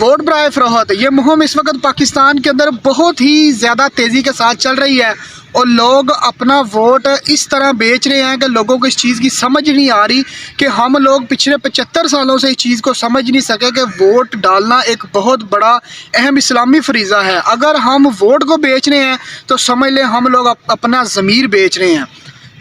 Vote برائے فروخت، یہ مہم اس وقت پاکستان کے اندر بہت ہی زیادہ تیزی کے ساتھ چل رہی ہے، اور لوگ اپنا ووٹ اس طرح بیچ رہے ہیں کہ لوگوں کو اس چیز کی سمجھ نہیں آ رہی کہ ہم لوگ پچھلے 75 سالوں سے اس چیز کو سمجھ نہیں سکے کہ ووٹ ڈالنا ایک بہت بڑا اہم اسلامی فریضہ ہے۔ اگر ہم ووٹ کو بیچ رہے ہیں تو سمجھ لیں ہم لوگ اپنا ضمیر بیچ رہے ہیں۔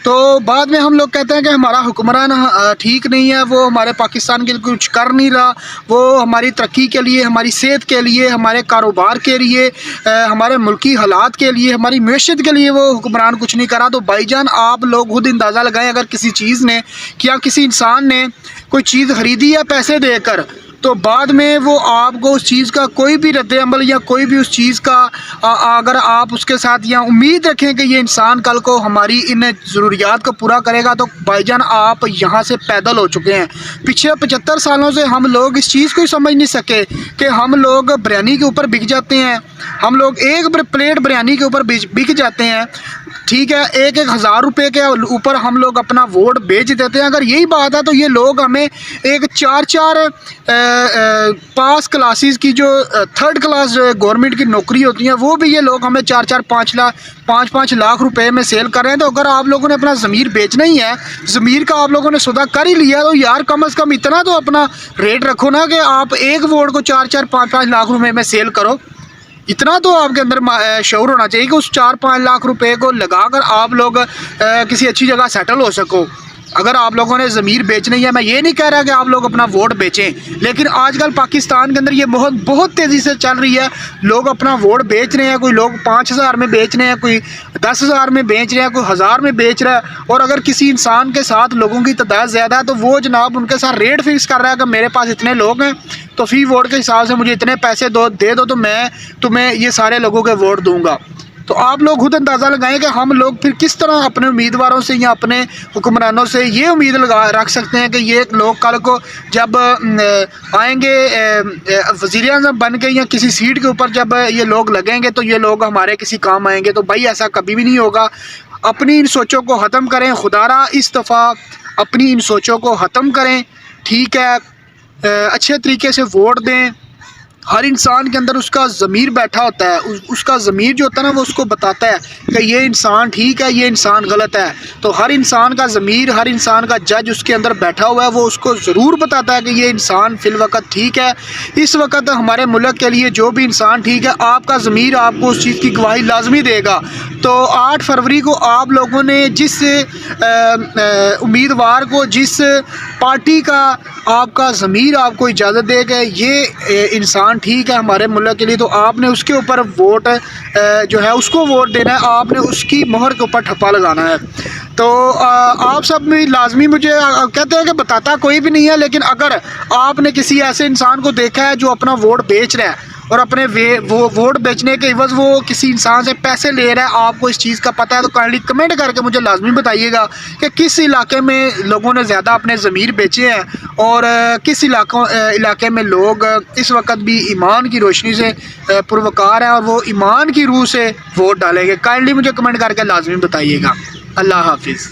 تو بعد میں ہم لوگ کہتے ہیں کہ ہمارا حکمران ٹھیک نہیں ہے، وہ ہمارے پاکستان کے لیے کچھ کر نہیں رہا، وہ ہماری ترقی کے لیے، ہماری صحت کے لیے، ہمارے کاروبار کے لیے، ہمارے ملکی حالات کے لیے، ہماری معیشت کے لیے وہ حکمران کچھ نہیں کرا۔ تو بھائی جان آپ لوگ خود اندازہ لگائیں، اگر کسی چیز نے کیا کسی انسان نے کوئی چیز خریدی ہے پیسے دے کر، تو بعد میں وہ آپ کو اس چیز کا کوئی بھی رد عمل یا کوئی بھی اس چیز کا اگر آپ اس کے ساتھ یا امید رکھیں کہ یہ انسان کل کو ہماری ان ضروریات کو پورا کرے گا، تو بھائی جان آپ یہاں سے پیدل ہو چکے ہیں۔ پچھلے 75 سالوں سے ہم لوگ اس چیز کو ہی سمجھ نہیں سکے کہ ہم لوگ بریانی کے اوپر بک جاتے ہیں، ہم لوگ ایک پلیٹ بریانی کے اوپر بک جاتے ہیں، ٹھیک ہے، 1,000 روپے کے اوپر ہم لوگ اپنا ووٹ بیچ دیتے ہیں۔ اگر یہی بات ہے تو یہ لوگ ہمیں ایک 4 پاس کلاسز کی جو 3rd کلاس گورنمنٹ کی نوکری ہوتی ہیں، وہ بھی یہ لوگ ہمیں 4-5 لاکھ روپے میں سیل کر رہے ہیں۔ تو اگر آپ لوگوں نے اپنا ضمیر بیچنا ہی ہے، ضمیر کا آپ لوگوں نے سودا کر ہی لیا، تو یار کم از کم اتنا تو اپنا ریٹ رکھو نا کہ آپ ایک ووٹ کو 4-5 لاکھ روپے میں سیل کرو۔ اتنا تو آپ کے اندر شعور ہونا چاہیے کہ اس 4-5 لاکھ روپے کو لگا کر آپ لوگ کسی اچھی جگہ سیٹل ہو سکو۔ اگر آپ لوگوں نے ضمیر بیچنی ہے، میں یہ نہیں کہہ رہا کہ آپ لوگ اپنا ووٹ بیچیں، لیکن آج کل پاکستان کے اندر یہ بہت تیزی سے چل رہی ہے، لوگ اپنا ووٹ بیچ رہے ہیں، کوئی لوگ 5,000 میں بیچ رہے ہیں، کوئی 10,000 میں بیچ رہے ہیں، کوئی 1,000 میں بیچ رہا ہے۔ اور اگر کسی انسان کے ساتھ لوگوں کی تعداد زیادہ ہے تو وہ جناب ان کے ساتھ ریٹ فکس کر رہا ہے کہ میرے پاس اتنے لوگ ہیں تو فی ووٹ کے حساب سے مجھے اتنے پیسے دے دو تو میں تمہیں یہ سارے لوگوں کے ووٹ دوں گا۔ تو آپ لوگ خود اندازہ لگائیں کہ ہم لوگ پھر کس طرح اپنے امیدواروں سے یا اپنے حکمرانوں سے یہ امید رکھ سکتے ہیں کہ یہ لوگ کل کو جب آئیں گے وزیر اعظم بن کے یا کسی سیٹ کے اوپر جب یہ لوگ لگیں گے تو یہ لوگ ہمارے کسی کام آئیں گے؟ تو بھائی ایسا کبھی بھی نہیں ہوگا۔ اپنی ان سوچوں کو ختم کریں، خدا را اس دفعہ اپنی ان سوچوں کو ختم کریں، ٹھیک ہے، اچھے طریقے سے ووٹ دیں۔ ہر انسان کے اندر اس کا ضمیر بیٹھا ہوتا ہے، اس کا ضمیر جو ہوتا ہے نا وہ اس کو بتاتا ہے کہ یہ انسان ٹھیک ہے، یہ انسان غلط ہے۔ تو ہر انسان کا ضمیر، ہر انسان کا جج اس کے اندر بیٹھا ہوا ہے، وہ اس کو ضرور بتاتا ہے کہ یہ انسان فی الوقت ٹھیک ہے۔ اس وقت ہمارے ملک کے لیے جو بھی انسان ٹھیک ہے، آپ کا ضمیر آپ کو اس چیز کی گواہی لازمی دے گا۔ تو 8 فروری کو آپ لوگوں نے جس امیدوار کو، جس پارٹی کا آپ کا ضمیر آپ کو اجازت دے کہ یہ انسان ٹھیک ہے ہمارے ملک کے لیے، تو آپ نے اس کے اوپر ووٹ جو ہے اس کو ووٹ دینا ہے، آپ نے اس کی مہر کے اوپر ٹھپا لگانا ہے۔ تو آپ سب میں لازمی، مجھے کہتے ہیں کہ بتاتا کوئی بھی نہیں ہے، لیکن اگر آپ نے کسی ایسے انسان کو دیکھا ہے جو اپنا ووٹ بیچ رہا ہے اور اپنے ووٹ بیچنے کے عوض وہ کسی انسان سے پیسے لے رہا ہے، آپ کو اس چیز کا پتہ ہے، تو کائنڈلی کمنٹ کر کے مجھے لازمی بتائیے گا کہ کس علاقے میں لوگوں نے زیادہ اپنے ضمیر بیچے ہیں اور کس علاقے میں لوگ اس وقت بھی ایمان کی روشنی سے پروکار ہیں اور وہ ایمان کی روح سے ووٹ ڈالیں گے۔ کائنڈلی مجھے کمنٹ کر کے لازمی بتائیے گا۔ اللہ حافظ۔